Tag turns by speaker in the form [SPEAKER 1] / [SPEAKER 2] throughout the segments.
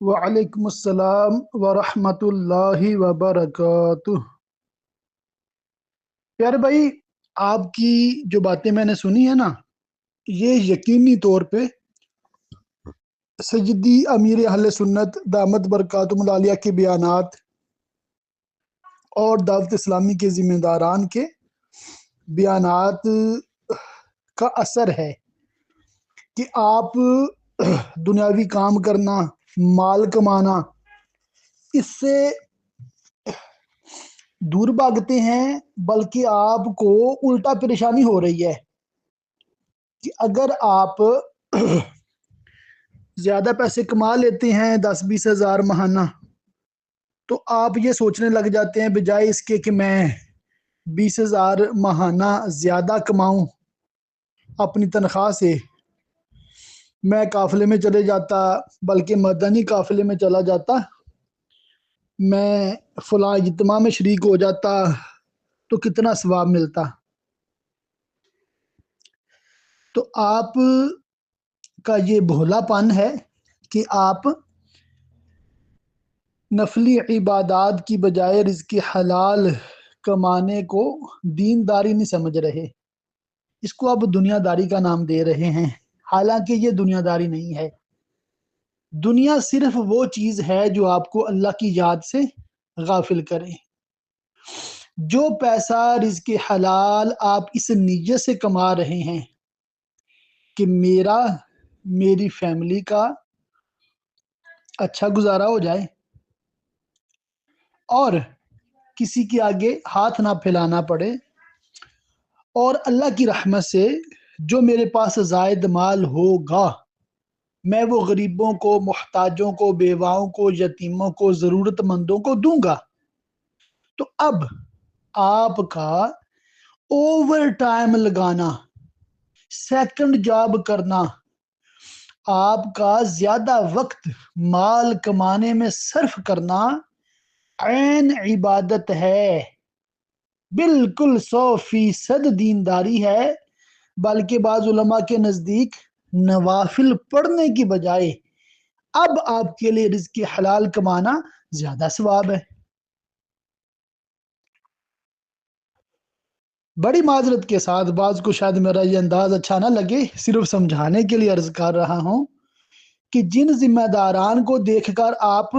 [SPEAKER 1] وعلیکم السلام ورحمۃ اللہ وبرکاتہ۔ پیارے بھائی، آپ کی جو باتیں میں نے سنی ہے نا، یہ یقینی طور پہ سیدی امیر اہل سنت دامت برکاتہم العالیہ کے بیانات اور دعوت اسلامی کے ذمہ داران کے بیانات کا اثر ہے کہ آپ دنیاوی کام کرنا، مال کمانا، اس سے دور بھاگتے ہیں، بلکہ آپ کو الٹا پریشانی ہو رہی ہے کہ اگر آپ زیادہ پیسے کما لیتے ہیں 10-20 ہزار ماہانہ، تو آپ یہ سوچنے لگ جاتے ہیں بجائے اس کے کہ میں 20 ہزار ماہانہ زیادہ کماؤں اپنی تنخواہ سے، میں قافلے میں چلے جاتا، بلکہ مدنی قافلے میں چلا جاتا، میں فلاں اجتماع میں شریک ہو جاتا تو کتنا ثواب ملتا۔ تو آپ کا یہ بھولا پن ہے کہ آپ نفلی عبادات کی بجائے رزق حلال کمانے کو دینداری نہیں سمجھ رہے، اس کو آپ دنیا داری کا نام دے رہے ہیں، حالانکہ یہ دنیا داری نہیں ہے۔ دنیا صرف وہ چیز ہے جو آپ کو اللہ کی یاد سے غافل کرے۔ جو پیسہ رزق حلال آپ اس نیت سے کما رہے ہیں کہ میری فیملی کا اچھا گزارا ہو جائے اور کسی کے آگے ہاتھ نہ پھیلانا پڑے، اور اللہ کی رحمت سے جو میرے پاس زائد مال ہوگا میں وہ غریبوں کو، محتاجوں کو، بیواؤں کو، یتیموں کو، ضرورت مندوں کو دوں گا، تو اب آپ کا اوور ٹائم لگانا، سیکنڈ جاب کرنا، آپ کا زیادہ وقت مال کمانے میں صرف کرنا عین عبادت ہے، بالکل 100% دینداری ہے، بلکہ بعض علماء کے نزدیک نوافل پڑھنے کی بجائے اب آپ کے لیے رزق حلال کمانا زیادہ ثواب ہے۔ بڑی معذرت کے ساتھ، بعض کو شاید میرا یہ انداز اچھا نہ لگے، صرف سمجھانے کے لیے عرض کر رہا ہوں کہ جن ذمہ داران کو دیکھ کر آپ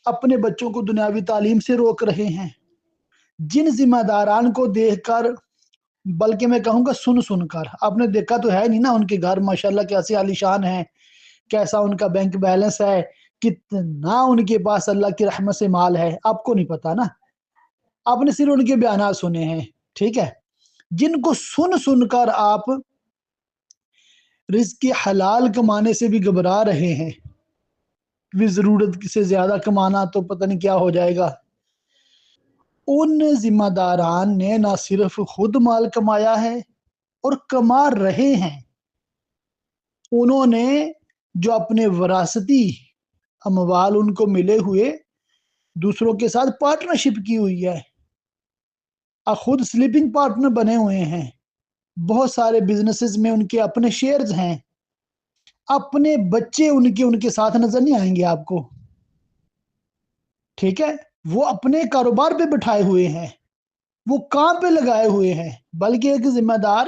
[SPEAKER 1] اپنے بچوں کو دنیاوی تعلیم سے روک رہے ہیں، جن ذمہ داران کو دیکھ کر، بلکہ میں کہوں گا سن کر، آپ نے دیکھا تو ہے نہیں نا ان کے گھر ماشاءاللہ کیسے عالیشان ہیں، کیسا ان کا بینک بیلنس ہے، کتنا ان کے پاس اللہ کی رحمت سے مال ہے، آپ کو نہیں پتا نا، آپ نے صرف ان کے بیانات سنے ہیں، ٹھیک ہے؟ جن کو سن کر آپ رزق حلال کمانے سے بھی گھبرا رہے ہیں، بھی ضرورت سے زیادہ کمانا تو پتہ نہیں کیا ہو جائے گا، ان ذمہ داران نے نہ صرف خود مال کمایا ہے اور کما رہے ہیں، انہوں نے جو اپنے وراثتی اموال ان کو ملے ہوئے دوسروں کے ساتھ پارٹنرشپ کی ہوئی ہے، خود سلیپنگ پارٹنر بنے ہوئے ہیں، بہت سارے بزنسز میں ان کے اپنے شیئرز ہیں، اپنے بچے ان کے ساتھ نظر نہیں آئیں گے آپ کو، ٹھیک ہے؟ وہ اپنے کاروبار پہ بٹھائے ہوئے ہیں، وہ کام پہ لگائے ہوئے ہیں، بلکہ ایک ذمہ دار،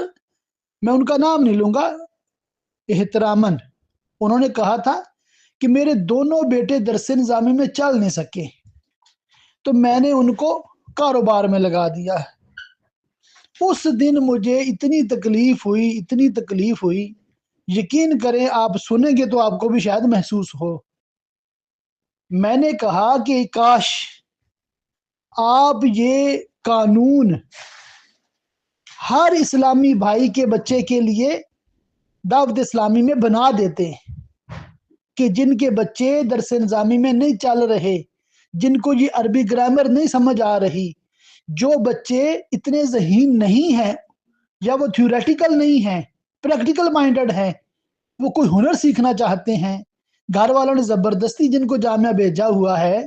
[SPEAKER 1] میں ان کا نام نہیں لوں گا احتراماً، انہوں نے کہا تھا کہ میرے دونوں بیٹے درس نظامی میں چل نہیں سکے تو میں نے ان کو کاروبار میں لگا دیا۔ اس دن مجھے اتنی تکلیف ہوئی، یقین کریں آپ سنیں گے تو آپ کو بھی شاید محسوس ہو۔ میں نے کہا کہ کاش آپ یہ قانون ہر اسلامی بھائی کے بچے کے لیے دعوت اسلامی میں بنا دیتے کہ جن کے بچے درس نظامی میں نہیں چل رہے، جن کو یہ عربی گرامر نہیں سمجھ آ رہی، جو بچے اتنے ذہین نہیں ہیں یا وہ تھیوریٹیکل نہیں ہیں، پریکٹیکل مائنڈڈ ہیں، وہ کوئی ہنر سیکھنا چاہتے ہیں، گھر والوں نے زبردستی جن کو جامعہ بھیجا ہوا ہے،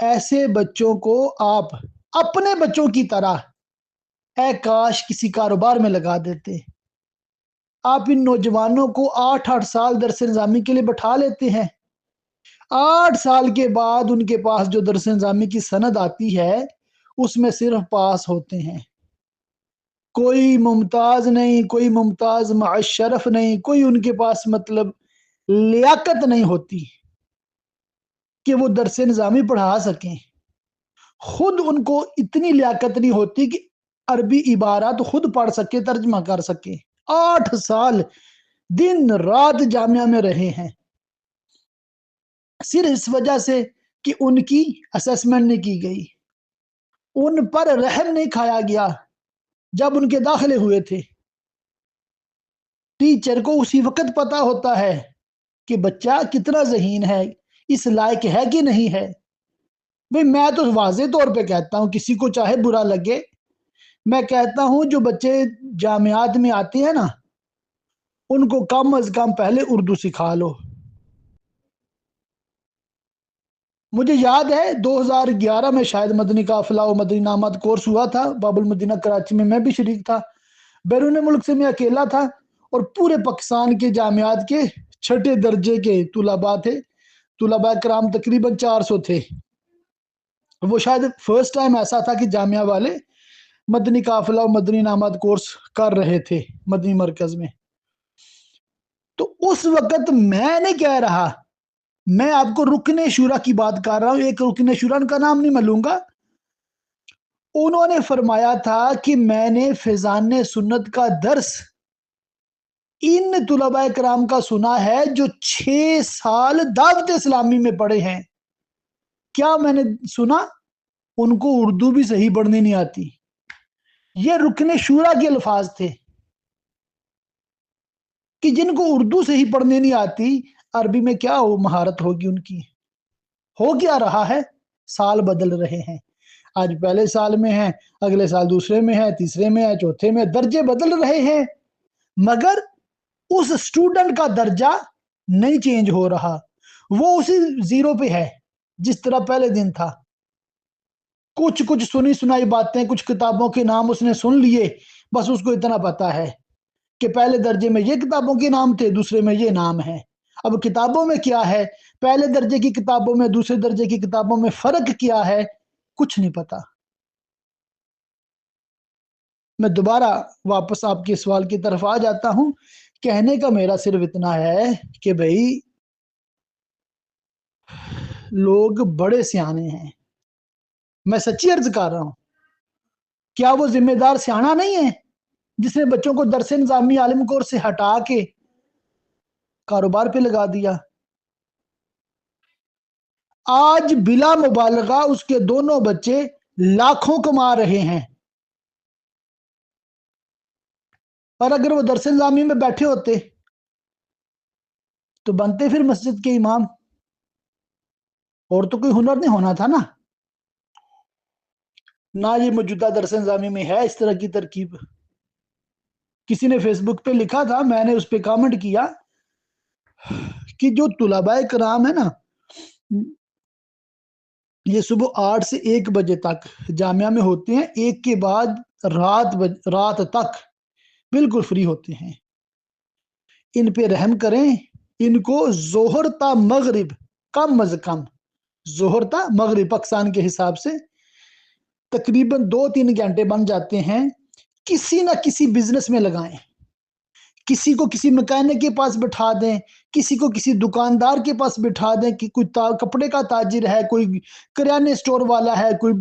[SPEAKER 1] ایسے بچوں کو آپ اپنے بچوں کی طرح اے کاش کسی کاروبار میں لگا دیتے، آپ ان نوجوانوں کو 8 8 سال درس نظامی کے لیے بٹھا لیتے ہیں، 8 سال کے بعد ان کے پاس جو درس نظامی کی سند آتی ہے اس میں صرف پاس ہوتے ہیں، کوئی ممتاز نہیں، کوئی ممتاز مع الشرف نہیں، کوئی ان کے پاس مطلب لیاقت نہیں ہوتی کہ وہ درس نظامی پڑھا سکیں، خود ان کو اتنی لیاقت نہیں ہوتی کہ عربی عبارات خود پڑھ سکے، ترجمہ کر سکے۔ 8 سال دن رات جامعہ میں رہے ہیں، صرف اس وجہ سے کہ ان کی اسیسمنٹ نہیں کی گئی، ان پر رحم نہیں کھایا گیا۔ جب ان کے داخلے ہوئے تھے ٹیچر کو اسی وقت پتا ہوتا ہے کہ بچہ کتنا ذہین ہے، اس لائق ہے کہ نہیں ہے۔ بھئی میں تو واضح طور پہ کہتا ہوں، کسی کو چاہے برا لگے، میں کہتا ہوں جو بچے جامعات میں آتے ہیں نا ان کو کم از کم پہلے اردو سکھا لو۔ مجھے یاد ہے 2011 میں شاید مدنی قافلہ و مدنی انعامات کورس ہوا تھا باب المدینہ کراچی میں بھی شریک تھا، بیرون ملک سے میں اکیلا تھا، اور پورے پاکستان کے جامعات کے 6 درجے کے طلباء تھے، طلباء کرام تقریباً 400 تھے۔ وہ شاید فرسٹ ٹائم ایسا تھا کہ جامعہ والے مدنی قافلہ و مدنی انعامات کورس کر رہے تھے مدنی مرکز میں۔ تو اس وقت میں نہیں کہہ رہا، میں آپ کو رکن شورا کی بات کر رہا ہوں، ایک رکن شورا کا نام نہیں میں لوں گا، انہوں نے فرمایا تھا کہ میں نے فیضان سنت کا درس ان طلباء کرام کا سنا ہے جو 6 سال دعوت اسلامی میں پڑھے ہیں۔ کیا میں نے سنا؟ ان کو اردو بھی صحیح پڑھنی نہیں آتی۔ یہ رکن شورا کے الفاظ تھے کہ جن کو اردو صحیح پڑھنے نہیں آتی، عربی میں کیا مہارت ہوگی ان کی؟ ہو کیا رہا ہے؟ سال بدل رہے ہیں، آج پہلے سال میں ہیں، اگلے سال دوسرے میں ہے، تیسرے میں ہے، چوتھے میں، درجے بدل رہے ہیں، مگر اس سٹوڈنٹ کا درجہ نہیں چینج ہو رہا، وہ اسی زیرو پہ ہے جس طرح پہلے دن تھا۔ کچھ سنی سنائی باتیں، کچھ کتابوں کے نام اس نے سن لیے، بس اس کو اتنا پتا ہے کہ پہلے درجے میں یہ کتابوں کے نام تھے، دوسرے میں یہ نام ہے۔ اب کتابوں میں کیا ہے، پہلے درجے کی کتابوں میں دوسرے درجے کی کتابوں میں فرق کیا ہے، کچھ نہیں پتا۔ میں دوبارہ واپس آپ کے سوال کی طرف آ جاتا ہوں، کہنے کا میرا صرف اتنا ہے کہ بھئی لوگ بڑے سیانے ہیں، میں سچی عرض کر رہا ہوں، کیا وہ ذمہ دار سیانا نہیں ہے جس نے بچوں کو درس نظامی عالم کورس سے ہٹا کے کاروبار پہ لگا دیا؟ آج بلا مبالغہ اس کے دونوں بچے لاکھوں کما رہے ہیں، اور اگر وہ درس نظامی میں بیٹھے ہوتے تو بنتے پھر مسجد کے امام، اور تو کوئی ہنر نہیں ہونا تھا نا۔ نہ یہ موجودہ درس نظامی میں ہے اس طرح کی ترکیب۔ کسی نے فیس بک پہ لکھا تھا، میں نے اس پہ کامنٹ کیا کہ جو طلباء کرام ہے نا، یہ صبح 8 سے 1 بجے تک جامعہ میں ہوتے ہیں، 1 کے بعد رات تک بالکل فری ہوتے ہیں، ان پہ رحم کریں، ان کو ظہر تا مغرب، کم از کم ظہر تا مغرب پاکستان کے حساب سے تقریباً 2 3 گھنٹے بن جاتے ہیں، کسی نہ کسی بزنس میں لگائیں، کسی کو کسی مکینک کے پاس بٹھا دیں، کسی کو کسی دکاندار کے پاس بٹھا دیں، کہ کوئی کپڑے کا تاجر ہے، کوئی کریانے سٹور والا ہے، کوئی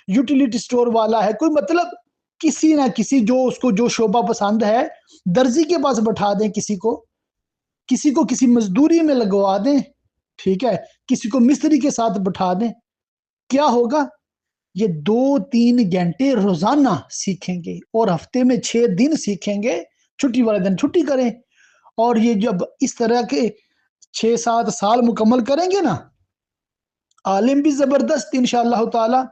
[SPEAKER 1] یوٹیلیٹی سٹور والا ہے، کوئی مطلب کسی نہ کسی جو اس کو جو شعبہ پسند ہے، درزی کے پاس بٹھا دیں، کسی کو کسی مزدوری میں لگوا دیں، ٹھیک ہے، کسی کو مستری کے ساتھ بٹھا دیں، کیا ہوگا؟ یہ 2 3 گھنٹے روزانہ سیکھیں گے، اور ہفتے میں 6 دن سیکھیں گے، چھٹی والے دن چھٹی کریں، اور یہ جب اس طرح کے 6 7 سال مکمل کریں گے نا، عالم بھی زبردست انشاءاللہ تعالی۔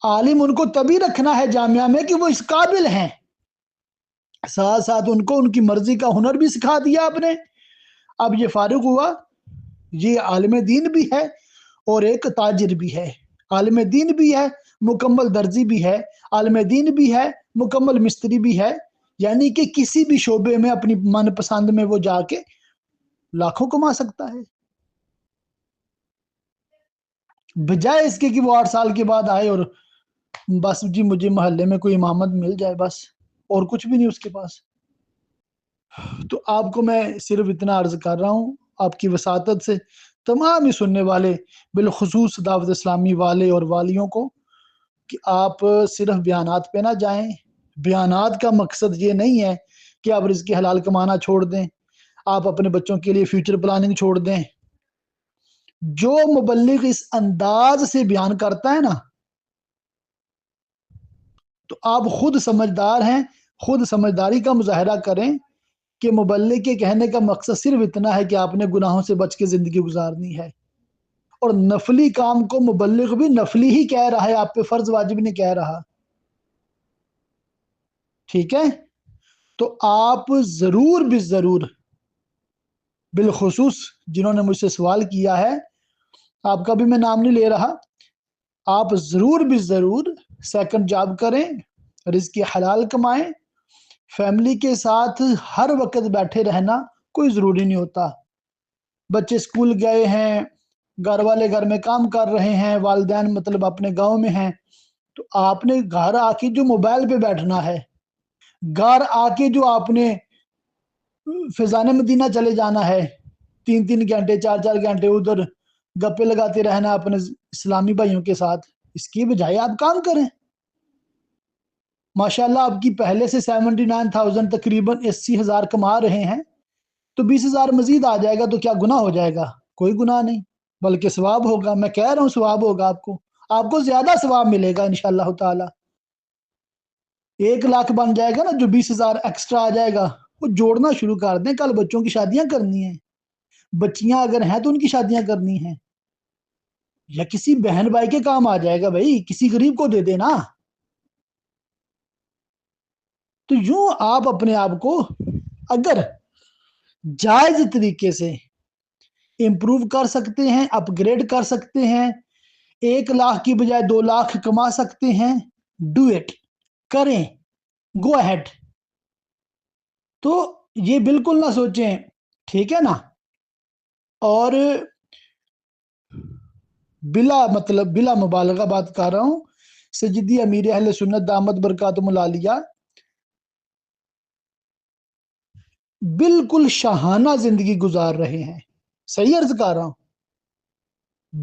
[SPEAKER 1] عالم ان کو تبھی رکھنا ہے جامعہ میں کہ وہ اس قابل ہیں، ساتھ ساتھ ان کو ان کی مرضی کا ہنر بھی سکھا دیا آپ نے۔ اب یہ فارغ ہوا، یہ عالم دین بھی ہے اور ایک تاجر بھی ہے، عالم دین بھی ہے، مکمل درزی بھی ہے، عالم دین بھی ہے، مکمل مستری بھی ہے، یعنی کہ کسی بھی شعبے میں اپنی من پسند میں وہ جا کے لاکھوں کما سکتا ہے، بجائے اس کے کہ وہ 8 سال کے بعد آئے اور بس جی مجھے محلے میں کوئی امامت مل جائے، بس اور کچھ بھی نہیں اس کے پاس۔ تو آپ کو میں صرف اتنا عرض کر رہا ہوں آپ کی وساطت سے، تمام ہی سننے والے بالخصوص دعوت اسلامی والے اور والیوں کو، کہ آپ صرف بیانات پہ نہ جائیں۔ بیانات کا مقصد یہ نہیں ہے کہ آپ رزق حلال کمانا چھوڑ دیں، آپ اپنے بچوں کے لیے فیوچر پلاننگ چھوڑ دیں۔ جو مبلغ اس انداز سے بیان کرتا ہے نا، تو آپ خود سمجھدار ہیں، خود سمجھداری کا مظاہرہ کریں کہ مبلغ کے کہنے کا مقصد صرف اتنا ہے کہ آپ نے گناہوں سے بچ کے زندگی گزارنی ہے، اور نفلی کام کو مبلغ بھی نفلی ہی کہہ رہا ہے، آپ پہ فرض واجب نہیں کہہ رہا، ٹھیک ہے؟ تو آپ ضرور بھی ضرور، بالخصوص جنہوں نے مجھ سے سوال کیا ہے، آپ کا بھی میں نام نہیں لے رہا، آپ ضرور بھی ضرور سیکنڈ جاب کریں، رزق حلال کمائیں۔ فیملی کے ساتھ ہر وقت بیٹھے رہنا کوئی ضروری نہیں ہوتا۔ بچے اسکول گئے ہیں، گھر والے گھر میں کام کر رہے ہیں، والدین مطلب اپنے گاؤں میں ہیں، تو آپ نے گھر آ کے جو موبائل پہ بیٹھنا ہے، گھر آ کے جو آپ نے فیضان مدینہ چلے جانا ہے، 3 3 گھنٹے 4 4 گھنٹے ادھر گپے لگاتے رہنا اپنے اسلامی بھائیوں کے ساتھ، اس کی بجائے آپ کام کریں۔ ماشاءاللہ آپ کی پہلے سے 79,000 تقریباً 80,000 کما رہے ہیں، تو 20,000 مزید آ جائے گا تو کیا گناہ ہو جائے گا؟ کوئی گناہ نہیں، بلکہ ثواب ہوگا۔ میں کہہ رہا ہوں ثواب ہوگا، آپ کو زیادہ ثواب ملے گا انشاءاللہ تعالی۔ 1 لاکھ بن جائے گا نا، جو 20,000 ایکسٹرا آ جائے گا، وہ جوڑنا شروع کر دیں۔ کل بچوں کی شادیاں کرنی ہیں، بچیاں اگر ہیں تو ان کی شادیاں کرنی ہیں، یا کسی بہن بھائی کے کام آ جائے گا، بھائی کسی غریب کو دے دینا۔ تو یوں آپ اپنے آپ کو اگر جائز طریقے سے امپروو کر سکتے ہیں، اپ گریڈ کر سکتے ہیں، 1 لاکھ کی بجائے 2 لاکھ کما سکتے ہیں، ڈو اٹ، کریں، گو اہیڈ۔ تو یہ بالکل نہ سوچیں، ٹھیک ہے نا؟ اور بلا مبالغہ بات کر رہا ہوں، سیدی امیر اہل سنت دامت برکاتہم العالیہ بالکل شاہانہ زندگی گزار رہے ہیں، صحیح عرض کر رہا ہوں،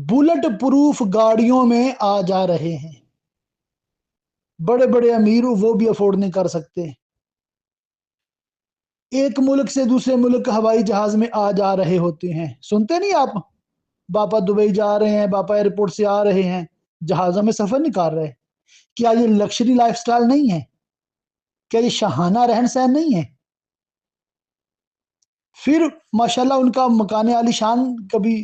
[SPEAKER 1] بلٹ پروف گاڑیوں میں آ جا رہے ہیں، بڑے بڑے امیر وہ بھی افورڈ نہیں کر سکتے، ایک ملک سے دوسرے ملک ہوائی جہاز میں آ جا رہے ہوتے ہیں، سنتے نہیں آپ؟ باپا دبئی جا رہے ہیں، باپا ایئرپورٹ سے آ رہے ہیں، جہازوں میں سفر نہیں کر رہے۔ کیا یہ لکشری لائف سٹائل نہیں ہے؟ کیا یہ شاہانہ رہن سہن نہیں ہے؟ پھر ماشاءاللہ ان کا مکان عالی شان کبھی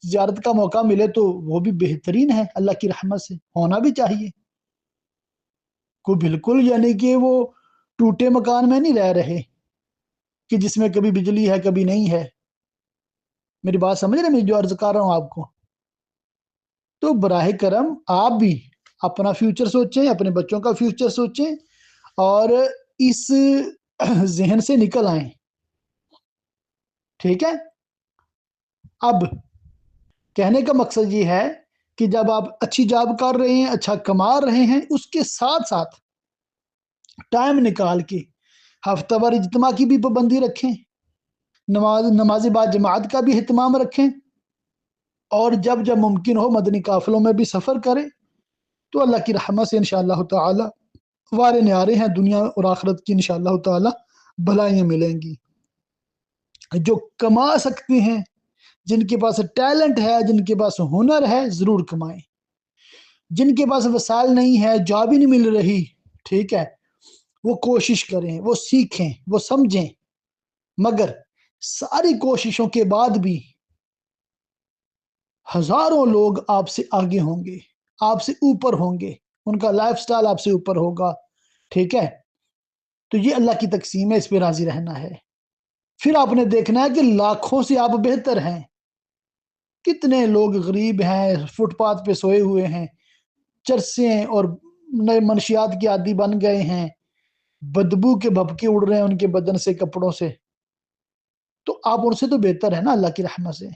[SPEAKER 1] زیارت کا موقع ملے تو وہ بھی بہترین ہے، اللہ کی رحمت سے ہونا بھی چاہیے۔ کوئی بالکل یعنی کہ وہ ٹوٹے مکان میں نہیں رہ رہے کہ جس میں کبھی بجلی ہے کبھی نہیں ہے۔ میری بات سمجھ رہے ہیں، میں جو عرض کر رہا ہوں آپ کو؟ تو براہ کرم آپ بھی اپنا فیوچر سوچیں، اپنے بچوں کا فیوچر سوچیں، اور اس ذہن سے نکل آئیں، ٹھیک ہے؟ اب کہنے کا مقصد یہ ہے کہ جب آپ اچھی جاب کر رہے ہیں، اچھا کما رہے ہیں، اس کے ساتھ ساتھ ٹائم نکال کے ہفتہ وار اجتماع کی بھی پابندی رکھیں، نماز بعد جماعت کا بھی اہتمام رکھیں، اور جب جب ممکن ہو مدنی قافلوں میں بھی سفر کریں، تو اللہ کی رحمت سے انشاءاللہ تعالی وارے نیارے ہیں، دنیا اور آخرت کی انشاءاللہ تعالی بھلائیاں ملیں گی۔ جو کما سکتے ہیں، جن کے پاس ٹیلنٹ ہے، جن کے پاس ہنر ہے، ضرور کمائیں۔ جن کے پاس وسائل نہیں ہے، جاب ہی نہیں مل رہی، ٹھیک ہے، وہ کوشش کریں، وہ سیکھیں، وہ سمجھیں، مگر ساری کوششوں کے بعد بھی ہزاروں لوگ آپ سے آگے ہوں گے، آپ سے اوپر ہوں گے، ان کا لائف سٹائل آپ سے اوپر ہوگا، ٹھیک ہے؟ تو یہ اللہ کی تقسیم ہے، اس پہ راضی رہنا ہے۔ پھر آپ نے دیکھنا ہے کہ لاکھوں سے آپ بہتر ہیں۔ کتنے لوگ غریب ہیں، فٹ پاتھ پہ سوئے ہوئے ہیں، چرسیں اور نئے منشیات کے عادی بن گئے ہیں، بدبو کے بھبکے اڑ رہے ہیں ان کے بدن سے، کپڑوں سے، تو آپ ان سے تو بہتر ہے نا اللہ کی رحمت سے۔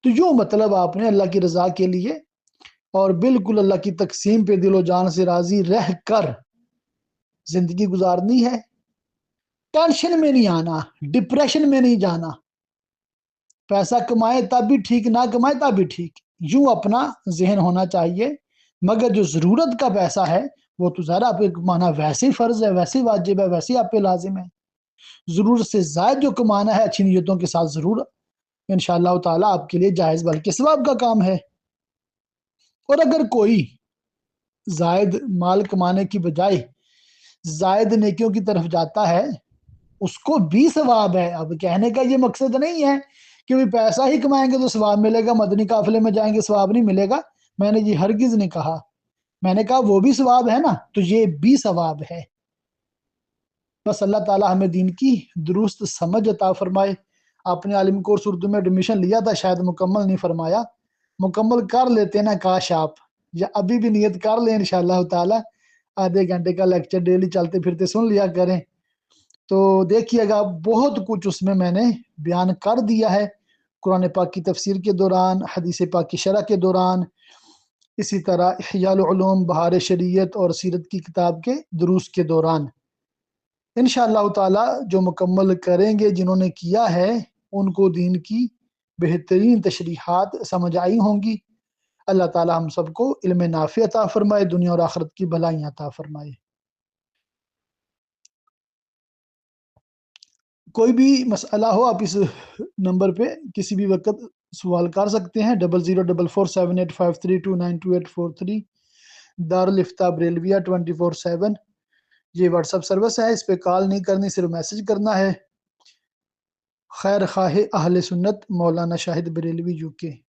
[SPEAKER 1] تو جو مطلب آپ نے اللہ کی رضا کے لیے اور بالکل اللہ کی تقسیم پہ دل و جان سے راضی رہ کر زندگی گزارنی ہے، ٹینشن میں نہیں آنا، ڈپریشن میں نہیں جانا، پیسہ کمائے تب بھی ٹھیک، نہ کمائے تب بھی ٹھیک، یوں اپنا ذہن ہونا چاہیے۔ مگر جو ضرورت کا پیسہ ہے وہ تو ظاہر آپ پہ کمانا ویسے ہی فرض ہے، ویسے ہی واجب ہے، ویسے ہی آپ پہ لازم ہے۔ ضرورت سے زائد جو کمانا ہے اچھی نیتوں کے ساتھ ضرور انشاءاللہ تعالیٰ آپ کے لیے جائز بلکہ ثواب کا کام ہے۔ اور اگر کوئی زائد مال کمانے کی بجائے زائد نیکیوں کی طرف جاتا ہے، اس کو بھی ثواب ہے۔ اب کہنے کا یہ مقصد نہیں ہے کہ بھی پیسہ ہی کمائیں گے تو ثواب ملے گا، مدنی قافلے میں جائیں گے ثواب نہیں ملے گا، میں نے یہ ہرگز نہیں کہا۔ میں نے کہا وہ بھی ثواب ہے نا، تو یہ بھی ثواب ہے۔ بس اللہ تعالیٰ ہمیں دین کی درست سمجھ عطا فرمائے۔ آپ نے عالم کورس اردو میں ایڈمیشن لیا تھا، شاید مکمل نہیں فرمایا، مکمل کر لیتے نا کاش آپ، یا ابھی بھی نیت کر لیں انشاءاللہ تعالیٰ، آدھے گھنٹے کا لیکچر ڈیلی چلتے پھرتے سن لیا کریں۔ تو دیکھیے گا بہت کچھ اس میں نے بیان کر دیا ہے، قرآن پاک کی تفسیر کے دوران، حدیث پاک کی شرح کے دوران، اسی طرح احیاء العلوم، بہار شریعت اور سیرت کی کتاب کے دروس کے دوران۔ انشاءاللہ تعالی جو مکمل کریں گے، جنہوں نے کیا ہے ان کو دین کی بہترین تشریحات سمجھ آئی ہوں گی۔ اللہ تعالی ہم سب کو علم نافع عطا فرمائے، دنیا اور آخرت کی بھلائیاں عطا فرمائے۔ کوئی بھی مسئلہ ہو آپ اس نمبر پہ کسی بھی وقت سوال کر سکتے ہیں، 00447853292843 دارالفتہ بریلویہ 24/7 یہ واٹس اپ سروس ہے، اس پہ کال نہیں کرنی، صرف میسج کرنا ہے۔ خیر خواہ اہل سنت مولانا شاہد بریلوی UK۔